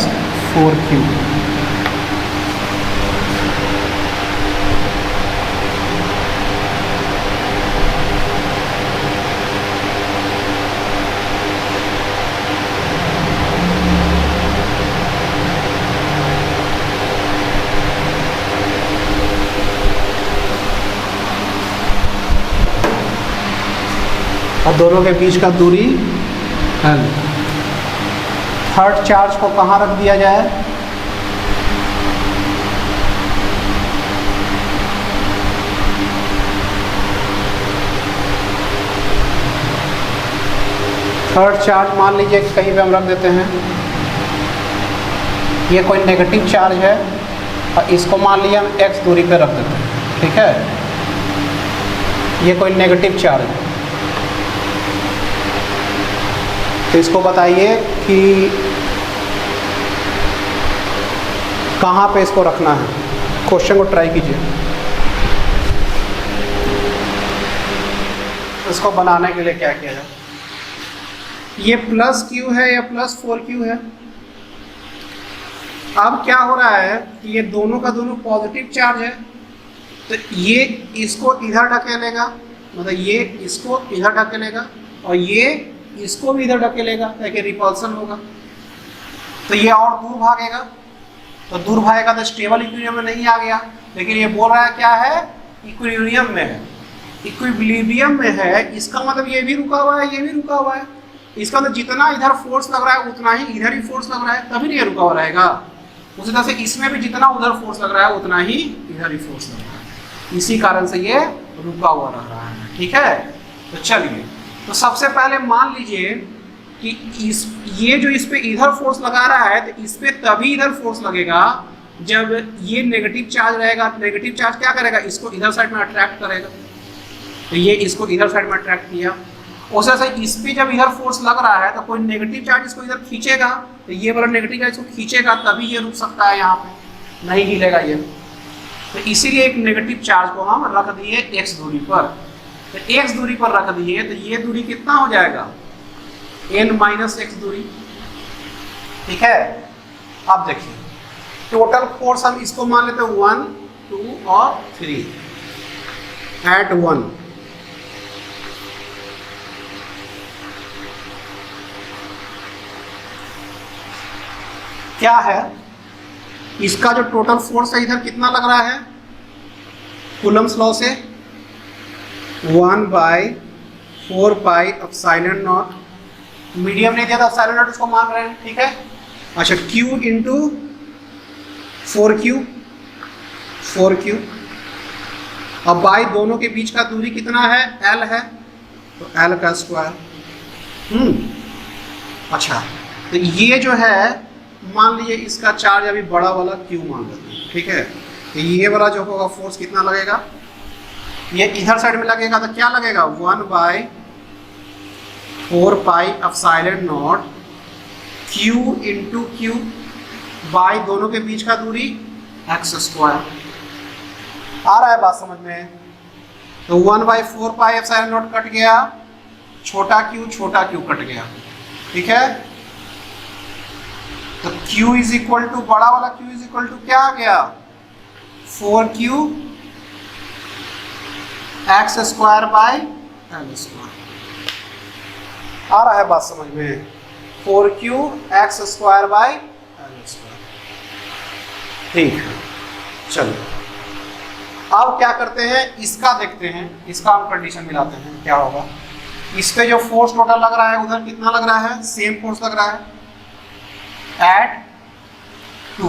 4Q। और दोनों के बीच का दूरी L। थर्ड चार्ज को कहाँ रख दिया जाए? थर्ड चार्ज मान लीजिए कहीं पे हम रख देते हैं, ये कोई नेगेटिव चार्ज है और इसको मान लीजिए हम x दूरी पे रख देते हैं, ठीक है। ये कोई नेगेटिव चार्ज है, तो इसको बताइए कि कहाँ पे इसको रखना है। क्वेश्चन को ट्राई कीजिए। इसको बनाने के लिए क्या किया जाए? ये प्लस क्यू है या प्लस 4Q है। अब क्या हो रहा है कि ये दोनों का दोनों पॉजिटिव चार्ज है, तो ये इसको इधर ढकेलेगा, मतलब ये इसको इधर ढकेलेगा और ये इसको भी इधर ढकेलेगा, ताकि रिपल्सन होगा। तो ये और दूर भागेगा, तो दूर भागेगा तो स्टेबल इक्विलिब्रियम में नहीं आ गया, लेकिन ये बोल रहा है क्या है? इक्विलिब्रियम में है। इक्विलिब्रियम में है, इसका मतलब ये भी रुका हुआ है, ये भी रुका हुआ है। इसका मतलब जितना इधर फोर्स लग रहा है उतना ही इधर ही फोर्स लग रहा है, तभी नहीं ये रुका हुआ रहेगा। उसी तरह से इसमें भी जितना उधर फोर्स लग रहा है उतना ही इधर ही फोर्स लग रहा है, इसी कारण से ये रुका हुआ रह रहा है, ठीक है। तो चलिए, तो सबसे पहले मान लीजिए कि ये जो इस पे इधर फोर्स लगा रहा है, तो इस पे तभी इधर फोर्स लगेगा जब ये नेगेटिव चार्ज रहेगा। नेगेटिव चार्ज क्या करेगा? इसको इधर साइड में अट्रैक्ट करेगा, तो ये इसको इधर साइड में अट्रैक्ट किया। उस तरह से इस पे जब इधर फोर्स लग रहा है तो कोई नेगेटिव चार्ज इसको इधर खींचेगा, तो ये वाला नेगेटिव चार्ज इसको खींचेगा, तभी ये रुक सकता है, यहाँ पे नहीं हिलेगा ये। तो इसीलिए एक नेगेटिव चार्ज को हम रख दिए x दूरी पर। तो x दूरी पर रख दिए, तो ये दूरी कितना हो जाएगा? n-x दूरी, ठीक है। अब देखिए टोटल फोर्स हम इसको मान लेते हैं 1, 2 और 3 एट 1। क्या है इसका जो टोटल फोर्स है इधर कितना लग रहा है? कूलम्स लॉ से 1/4 पाई एप्सिलॉन नॉट, मीडियम नहीं दिया था एप्सिलॉन नॉट, इसको मान रहे हैं, ठीक है। अच्छा, Q इंटू 4Q। अब बाई दोनों के बीच का दूरी कितना है? L है, तो L का स्क्वायर। अच्छा, तो ये जो है मान लीजिए इसका चार्ज अभी बड़ा वाला Q मान लेते हैं, ठीक है। तो ये वाला जो होगा फोर्स कितना लगेगा? ये इधर साइड में लगेगा, तो क्या लगेगा? 1/4 pi epsilon not Q into Q by दोनों के बीच का दूरी x स्क्वायर। आ रहा है बात समझ में? तो 1/4 पाई एप्सिलॉन नॉट कट गया, छोटा q कट गया, ठीक है। तो Q इज इक्वल टू बड़ा वाला Q इज इक्वल टू क्या आ गया? 4Q x square by L square. आ रहा है बात समझ में? 4Q x square by L square, ठीक है। चलो अब क्या करते हैं, इसका देखते हैं, इसका हम कंडीशन मिलाते हैं क्या होगा। इस पे जो फोर्स टोटल लग रहा है उधर कितना लग रहा है? सेम फोर्स लग रहा है एट 2,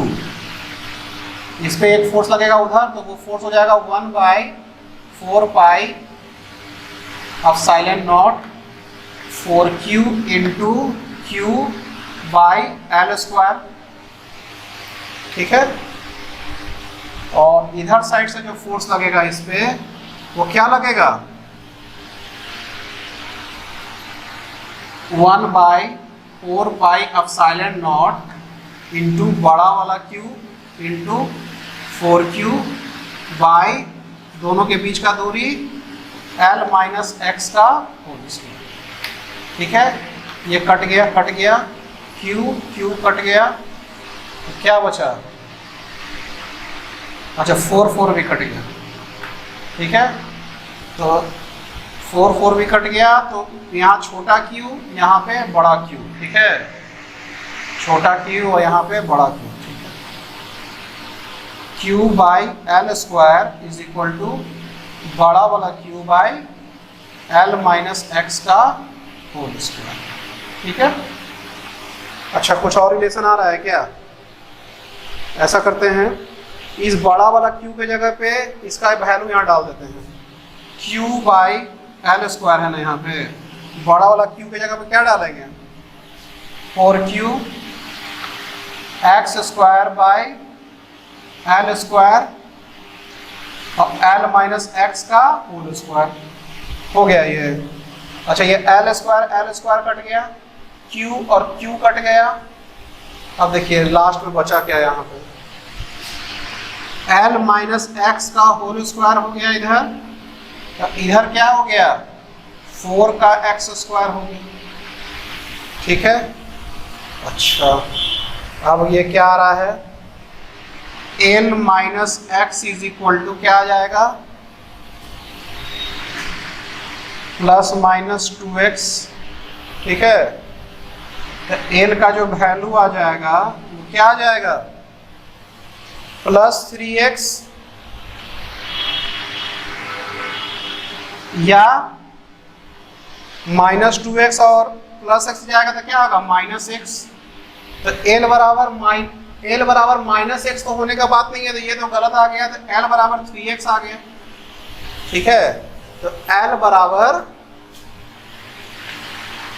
इस पे एक फोर्स लगेगा उधर, तो वो फोर्स हो जाएगा 1/4 pi epsilon not 4q into q by l square. ठीक है, और इधर साइड से जो फोर्स लगेगा इस पे वो क्या लगेगा, 1/4 पाई एप्सिलॉन नॉट इंटू बड़ा वाला q इंटू 4q बाई दोनों के बीच का दूरी l माइनस एक्स का होल स्क्वायर। ठीक है, ये कट गया q कट गया, तो क्या बचा, अच्छा 4 भी कट गया। ठीक है, तो 4 भी कट गया, तो यहाँ छोटा q यहाँ पे बड़ा q। ठीक है, छोटा q और यहाँ पे बड़ा q। ठीक है, q by l square is equal to बड़ा वाला q by l minus x का होल स्क्वायर। ठीक है, अच्छा कुछ और रिलेशन आ रहा है क्या? ऐसा करते हैं, इस बड़ा वाला q के जगह पे इसका वैल्यू यहाँ डाल देते हैं, q बाई एल स्क्वायर है ना, यहाँ पे बड़ा वाला q के जगह पे क्या डालेंगे, 4q x square by l square और l माइनस एक्स का होल स्क्वायर हो गया ये। अच्छा ये एल स्क्वायर कट गया, q और q कट गया। अब देखिए लास्ट में बचा क्या यहाँ पे, l माइनस एक्स का होल स्क्वायर हो गया इधर, तो इधर क्या हो गया, 4 का एक्स स्क्वायर हो गया। ठीक है, अच्छा अब ये क्या आ रहा है, l minus x is equal to क्या आ जाएगा, प्लस माइनस 2x। ठीक है, तो l का जो वैल्यू आ जाएगा वो क्या आ जाएगा, प्लस 3x या माइनस 2x और प्लस x जाएगा तो क्या होगा, माइनस x। तो l बराबर माइनस x तो होने का बात नहीं है, तो ये तो गलत आ गया, तो l बराबर 3x आ गया। ठीक है, तो l बराबर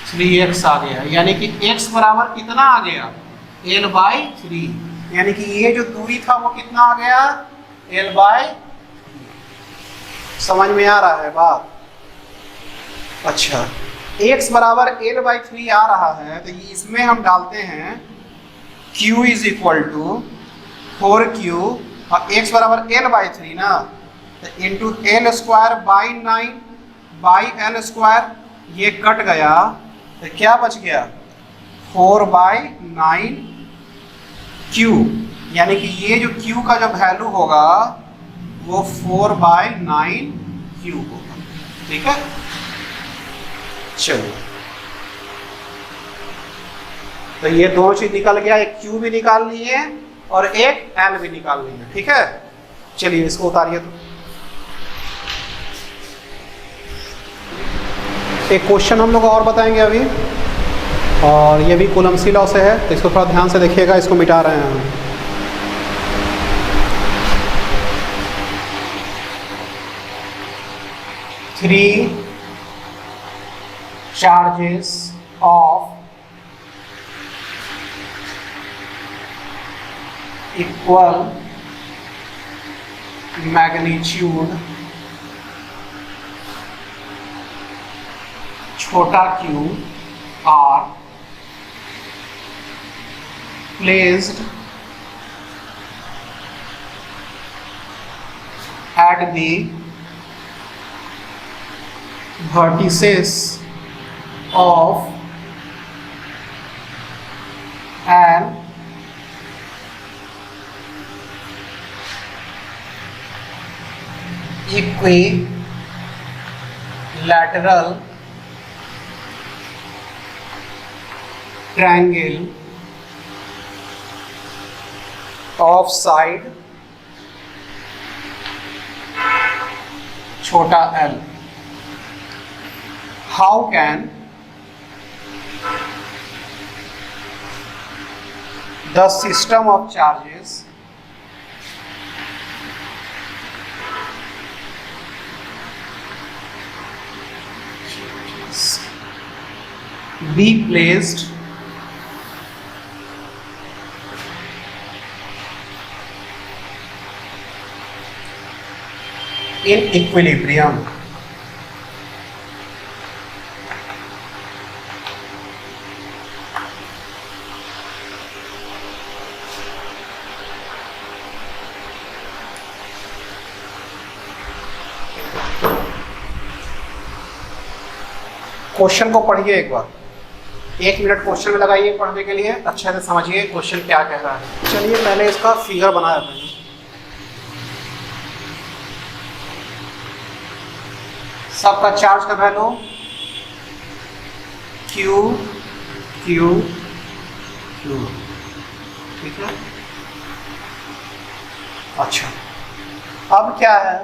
3x आ गया, यानी कि x बराबर कितना आ गया, l/3, यानी कि ये जो दूरी था वो कितना आ गया, l/3। समझ में आ रहा है बात? अच्छा x बराबर l/3 आ रहा है, तो इसमें हम डालते हैं q is equal to 4q और x बराबर l/3 ना, तो into l square by 9 by l square, ये कट गया, तो क्या बच गया, 4/9 q, यानी कि ये जो q का जो वैल्यू होगा वो 4/9 q होगा। ठीक है, चलो तो ये दोनों चीज निकल गया, एक q भी निकालनी है और एक l भी निकालनी है। ठीक है, चलिए इसको उतारिए। तो एक क्वेश्चन हम लोग और बताएंगे अभी, और ये भी कूलम्ब्स लॉ से है, तो इसको थोड़ा ध्यान से देखिएगा, इसको मिटा रहे हैं हम। Three charges of equal magnitude, छोटा q, are placed at the vertices of an equilateral triangle of side छोटा l. How can the system of charges be placed in equilibrium. Question को पढ़िए एक बार, 1 मिनट क्वेश्चन में लगाइए पढ़ने के लिए, अच्छे से समझिए क्वेश्चन क्या कह रहा है। चलिए पहले इसका फिगर बनाया था। सबका चार्ज का वैल्यू Q Q Q, ठीक है। अच्छा, अब क्या है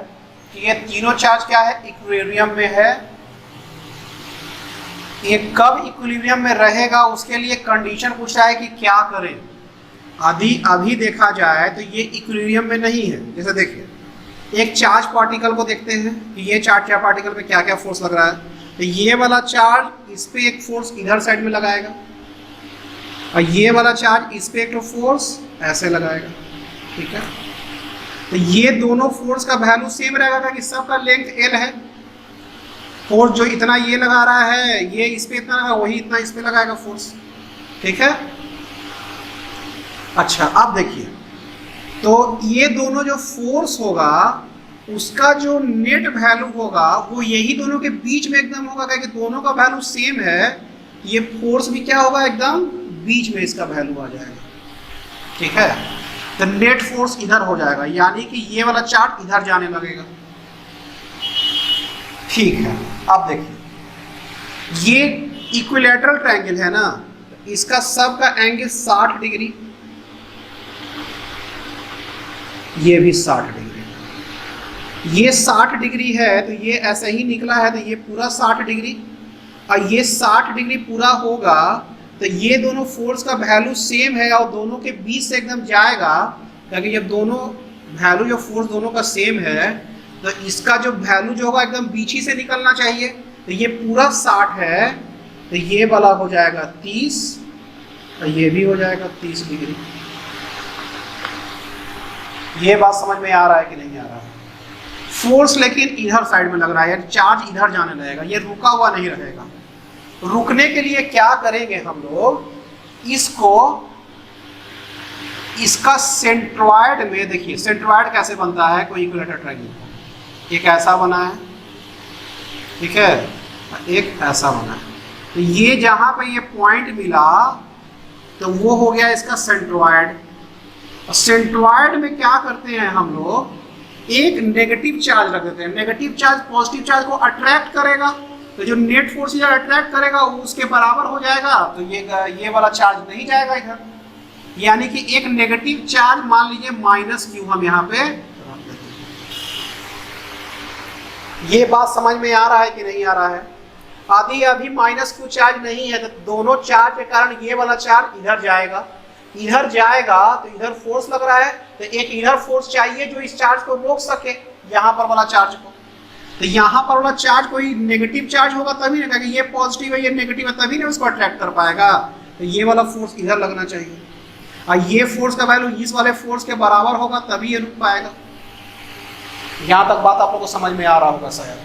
कि ये तीनों चार्ज क्या है, इक्विलिब्रियम में है। ये कब इक्विलिब्रियम में रहेगा उसके लिए कंडीशन पूछ रहा है कि क्या करें। अभी देखा जाए तो ये इक्विलिब्रियम में नहीं है। जैसे देखिए, एक चार्ज पार्टिकल को देखते हैं कि ये चार्ज पार्टिकल पे क्या क्या फोर्स लग रहा है। तो ये वाला चार्ज इस पे एक फोर्स इधर साइड में लगाएगा, और ये वाला चार्ज इस पे एक फोर्स ऐसे लगाएगा, ठीक है। तो ये दोनों फोर्स का वैल्यू सेम रहेगा कि सबका लेंथ L है। फोर्स जो इतना ये लगा रहा है, ये इस पे इतना लगा, वही इतना इस पे लगाएगा फोर्स, ठीक है। अच्छा, अब देखिए, तो ये दोनों जो फोर्स होगा उसका जो नेट वैल्यू होगा वो यही दोनों के बीच में एकदम होगा, क्योंकि दोनों का वैल्यू सेम है। ये फोर्स भी क्या होगा, एकदम बीच में इसका वैल्यू आ जाएगा, ठीक है। तो नेट फोर्स इधर हो जाएगा, यानी कि ये वाला चार्ज इधर जाने लगेगा, ठीक है। अब देखिए, ये इक्विलैटरल ट्रायंगल है ना, इसका सब का एंगल 60 डिग्री, ये भी 60 डिग्री। ये 60 डिग्री है तो ये ऐसा ही निकला है, तो ये पूरा 60 डिग्री, और ये 60 डिग्री पूरा होगा तो ये दोनों फोर्स का वैल्यू सेम है और दोनों के बीच से एकदम जाएगा, क्योंकि जब दोनों वैल्यू या फोर्स दोनों का सेम है तो इसका जो वैल्यू जो होगा एकदम बीच ही से निकलना चाहिए। तो ये पूरा 60 है, तो ये वाला हो जाएगा 30, और ये भी हो जाएगा 30 डिग्री। ये बात समझ में आ रहा है कि नहीं आ रहा है? फोर्स लेकिन इधर साइड में लग रहा है, चार्ज इधर जाने लगेगा, ये रुका हुआ नहीं रहेगा। रुकने के लिए क्या करेंगे हम लोग, इसको इसका सेंट्रॉयड में देखिए, सेंट्रॉयड कैसे बनता है कोई इक्विलैटरल ट्रायंगल, एक ऐसा बना है, ठीक है, एक ऐसा बना है। तो ये जहां पे ये पॉइंट मिला तो वो हो गया इसका सेंट्रॉयड। और सेंट्रॉयड में क्या करते हैं हम लोग, एक नेगेटिव चार्ज रख देते हैं। नेगेटिव चार्ज पॉजिटिव चार्ज को अट्रैक्ट करेगा, तो जो नेट फोर्स इधर अट्रैक्ट करेगा वो उसके बराबर हो जाएगा, तो ये वाला चार्ज नहीं जाएगा इधर, यानी कि एक नेगेटिव चार्ज मान लीजिए -Q हम यहाँ पे रख देते हैं। ये बात समझ में आ रहा है कि नहीं आ रहा है? अभी -Q चार्ज नहीं है, तो दोनों चार्ज के कारण ये वाला चार्ज इधर जाएगा, इधर जाएगा तो इधर फोर्स लग रहा है, तो एक इधर फोर्स चाहिए जो इस चार्ज को रोक सके, यहाँ पर वाला चार्ज को। तो यहाँ पर वाला चार्ज कोई नेगेटिव चार्ज होगा तभी ना, क्योंकि ये पॉजिटिव है ये नेगेटिव है, तभी ना उसको अट्रैक्ट कर पाएगा। तो ये वाला फोर्स इधर लगना चाहिए, और ये फोर्स का वैल्यू इस वाले फोर्स के बराबर होगा तभी ये रुक पाएगा। यहाँ तक बात आप लोगों को समझ में आ रहा होगा शायद।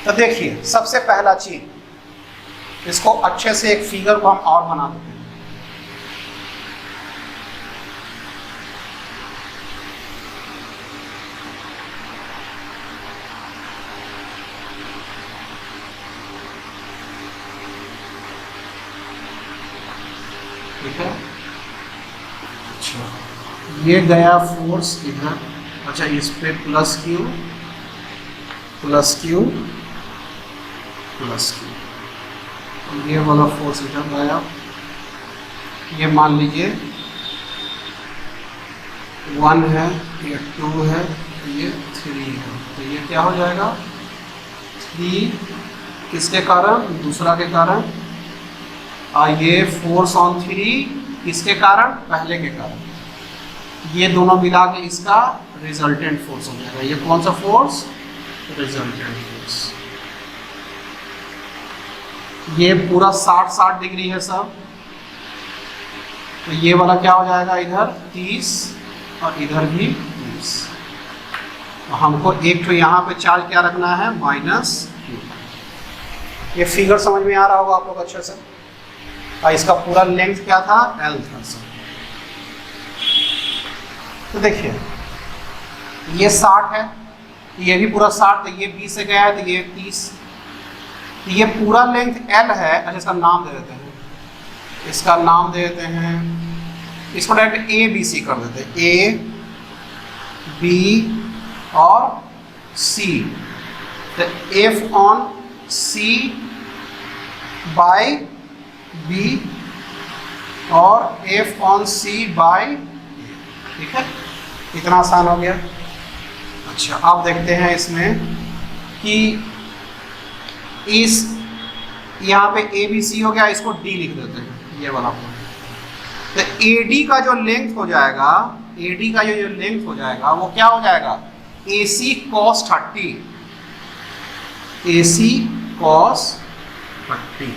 तो देखिए, सबसे पहला चीज, इसको अच्छे से एक फिगर को हम और बना देते हैं। ठीक है, अच्छा, ये गया फोर्स इधर, अच्छा, इस पे +Q +Q +Q, ये वाला फोर्स इधर गया, ये मान लीजिए 1 है, ये 2 है, ये 3 है, तो ये क्या हो जाएगा 3 किसके कारण, दूसरा के कारण, और ये फोर्स ऑन 3 किसके कारण, पहले के कारण। ये दोनों मिला के इसका रिजल्टेंट फोर्स हो जाएगा। ये कौन सा फोर्स, रिजल्टेंट फोर्स। ये पूरा 60 डिग्री है सब, तो ये वाला क्या हो जाएगा इधर 30 और इधर भी 30। हमको एक तो यहाँ पे चार्ज क्या रखना है -q। ये फिगर समझ में आ रहा होगा आप लोग अच्छे से। और इसका पूरा लेंथ क्या था L था सर। तो देखिए ये 60 है, ये भी पूरा 60, तो ये 20 से गया है तो ये 30, तो ये पूरा लेंथ L है। अच्छा इसका नाम दे देते हैं, इसका नाम दे देते हैं, इसको डायरेक्ट ABC कर देते हैं, A B और C। तो F on C by B और F ऑन C बाई, ठीक है, इतना आसान हो गया। अच्छा अब देखते हैं इसमें कि इस यहाँ पे ABC हो गया, इसको D लिख देते हैं, ये वाला। तो AD का जो लेंथ हो जाएगा, AD का जो लेंथ हो जाएगा वो क्या हो जाएगा AC cos 30, AC cos 30।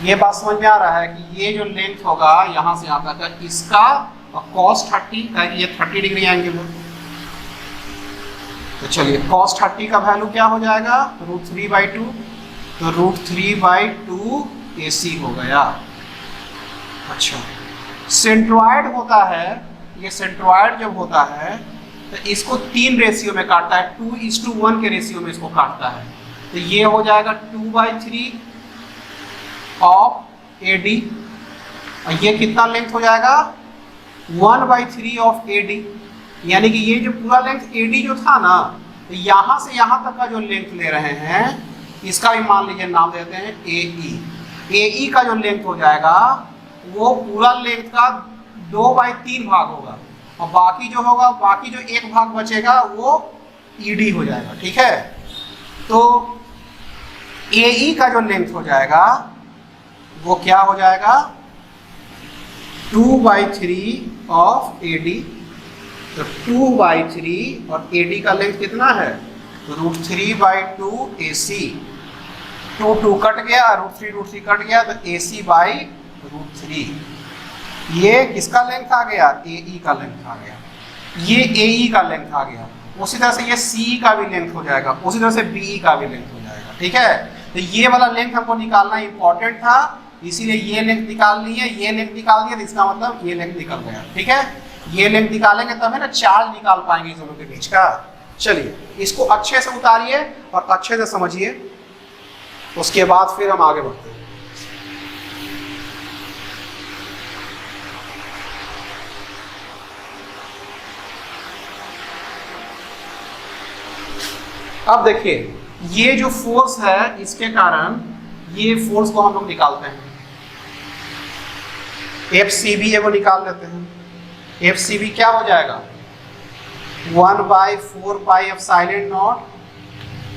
ये बात समझ में आ रहा है कि ये जो लेंथ होगा यहाँ से यहाँ तक इसका cos 30 का, ये 30 डिग्री एंगल है। तो चलिए cos 30 का वैल्यू क्या हो जाएगा √3/2, तो √3/2 AC हो गया। अच्छा सेंट्रॉइड होता है, ये सेंट्रॉइड जब होता है तो इसको 3 रेशियो में काटता है, 2:1 के रेशियो में इसको काटता है। तो ये हो जाएगा 2/3 ऑफ AD, और ये कितना लेंथ हो जाएगा 1/3 ऑफ AD। यानी कि ये जो पूरा लेंथ AD जो था ना, तो यहाँ से यहाँ तक का जो लेंथ ले रहे हैं इसका भी मान लीजिए नाम देते हैं AE। AE का जो लेंथ हो जाएगा वो पूरा लेंथ का 2/3 भाग होगा, और बाकी जो होगा, बाकी जो एक भाग बचेगा वो ED हो जाएगा, ठीक है। तो AE का जो लेंथ हो जाएगा वो क्या हो जाएगा 2/3 ऑफ AD। तो 2/3 और AD का लेंथ कितना है √3/2 AC। 2 कट गया, √3 कट गया, तो AC/√3। ये किसका लेंथ आ गया AE का लेंथ आ गया, ये AE का लेंथ आ गया। उसी तरह से ये CE का भी लेंथ हो जाएगा, उसी तरह से BE का भी लेंथ हो जाएगा, ठीक है। तो ये वाला लेंथ हमको निकालना इंपॉर्टेंट था, इसीलिए ये लेंथ निकाल ली है, ये लेंथ निकाल दिया, तो इसका मतलब ये लेंथ निकल गया, ठीक है। ये लेंथ निकालेंगे तब है ना चार्ज निकाल पाएंगे इन दोनों के बीच का। चलिए इसको अच्छे से उतारिए और अच्छे से समझिए, उसके बाद फिर हम आगे बढ़ते हैं। अब देखिए ये जो फोर्स है इसके कारण ये फोर्स को हम लोग निकालते हैं, FCB को निकाल लेते हैं। FCB क्या हो जाएगा 1/4πε0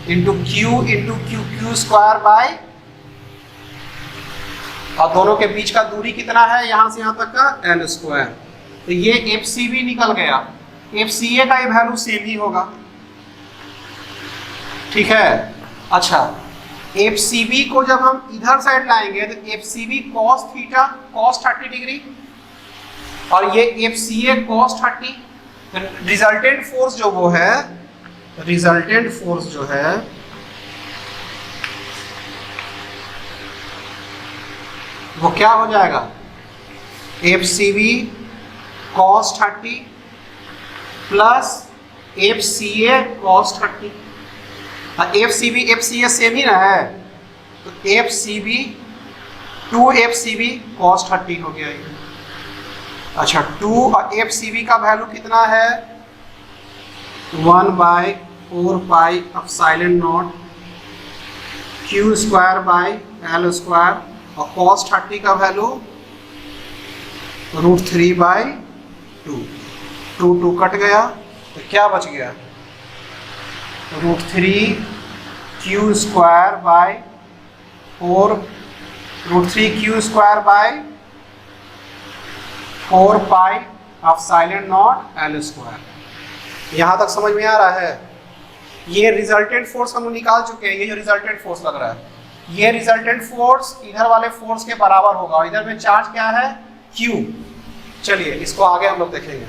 इंटू Q स्क्वायर बाय, और दोनों के बीच का दूरी कितना है यहाँ से यहाँ तक का L स्क्वायर। तो ये FCB निकल गया, FCA का ये वैल्यू सेम ही होगा, ठीक है। अच्छा FCB को जब हम इधर साइड लाएंगे तो FCB cos theta cos 30 degree, और ये FCA cos 30। रिजल्टेंट फोर्स जो वो है, रिजल्टेंट फोर्स जो है वो क्या हो जाएगा FCB cos 30 plus FCA cos 30। FCB FCA same ही ना है, तो FCB 2FCB cos 30 हो गया ये। अच्छा 2 और FCB का वैल्यू कितना है 1/4πε0 Q square by L square, और cos 30 का वैल्यू √3/2। 2 कट गया तो क्या बच गया √3Q square by 4, √3Q square by 4πε0 L square. यहाँ तक समझ में आ रहा है। ये रिजल्टेंट फोर्स हम निकाल चुके हैं, ये जो रिजल्टेंट फोर्स लग रहा है ये रिजल्टेंट फोर्स इधर वाले फोर्स के बराबर होगा और इधर में चार्ज क्या है, Q। चलिए इसको आगे हम लोग देखेंगे।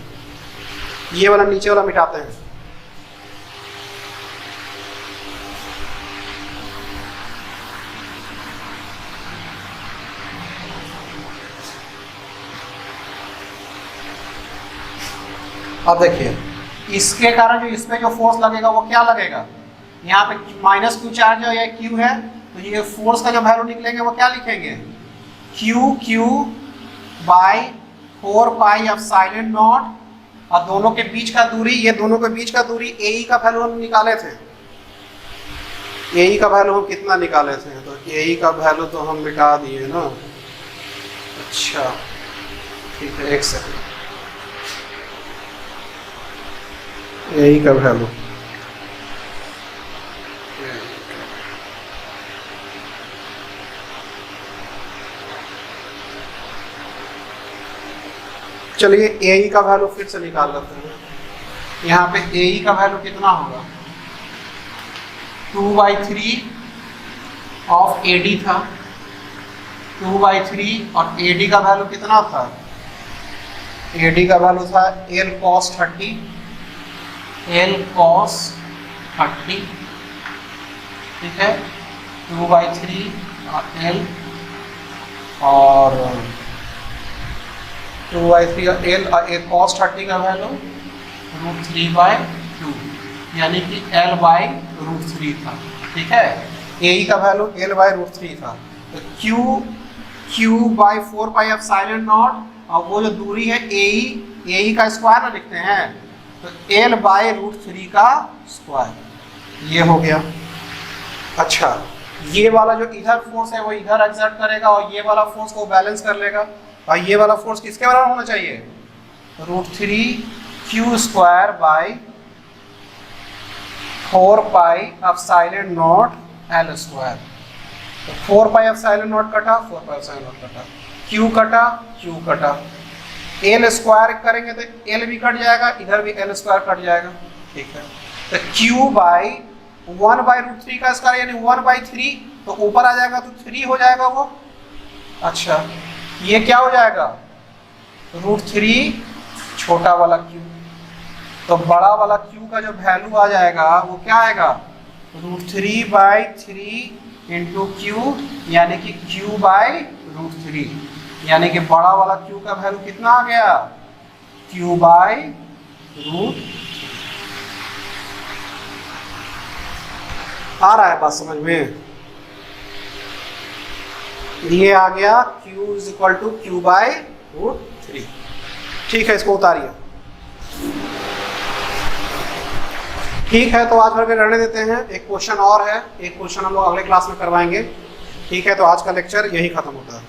ये वाला नीचे वाला मिटाते हैं। अब देखिए इसके कारण जो इस पे जो फोर्स लगेगा वो क्या लगेगा, यहाँ पे माइनस Q चार्ज है, ये Q है, तो ये फोर्स का जो वैल्यू निकलेंगे वो क्या लिखेंगे, Q by 4 pi epsilon not, और दोनों के बीच का दूरी, ये दोनों के बीच का दूरी AE का वैल्यू हम निकाले थे। AE का वैल्यू हम कितना निकाले थे, तो AE का वैल्यू तो हम मिटा दिए ना। अच्छा ठीक है, एक सेकंड। AE का वैल्यू चलिए AE का वैल्यू फिर से निकाल लेते हैं। यहाँ पे AE का वैल्यू कितना होगा, 2/3 ऑफ AD था, 2/3, और AD का वैल्यू कितना था, AD का वैल्यू था L cos 30, L cos 30, ठीक है, 2/3 L और 2/3 L cos 30 का वैल्यू √3/2, यानी कि L/√3 था, ठीक है। AE का वैल्यू L/√3 था, तो Q/4 पाई एप्सिलॉन नॉट, और वो जो दूरी है AE का स्क्वायर ना लिखते हैं, तो L/√3 का स्क्वायर, ये हो गया। अच्छा ये वाला जो इधर फोर्स है वो इधर एक्सर्ट करेगा और ये वाला फोर्स को बैलेंस कर लेगा, और ये वाला फोर्स किसके बराबर होना चाहिए, √3Q² by 4 pi epsilon not L²। तो 4 पाई एप्सिलॉन नॉट कटा, 4 पाई एप्सिलॉन नॉट कटा, Q कटा, Q कटा, L² करेंगे तो L भी कट जाएगा, इधर भी L² कट जाएगा, ठीक है। तो Q बाई 1/√3 का स्क्वायर यानी 1/3, तो ऊपर आ जाएगा तो 3 हो जाएगा वो। अच्छा ये क्या हो जाएगा, √3 छोटा वाला Q, तो बड़ा वाला Q का जो वैल्यू आ जाएगा वो क्या आएगा, √3/3 इंटू Q, यानी कि Q/√3, यानी कि बड़ा वाला Q का वैल्यू कितना आ गया, Q/√3। आ रहा है बात समझ में, ये आ गया Q = Q/√3, ठीक है। इसको उतारिए, ठीक है। तो आज भर के रहने देते हैं, एक क्वेश्चन और है, एक क्वेश्चन हम लोग अगले क्लास में करवाएंगे, ठीक है। तो आज का लेक्चर यही खत्म होता है।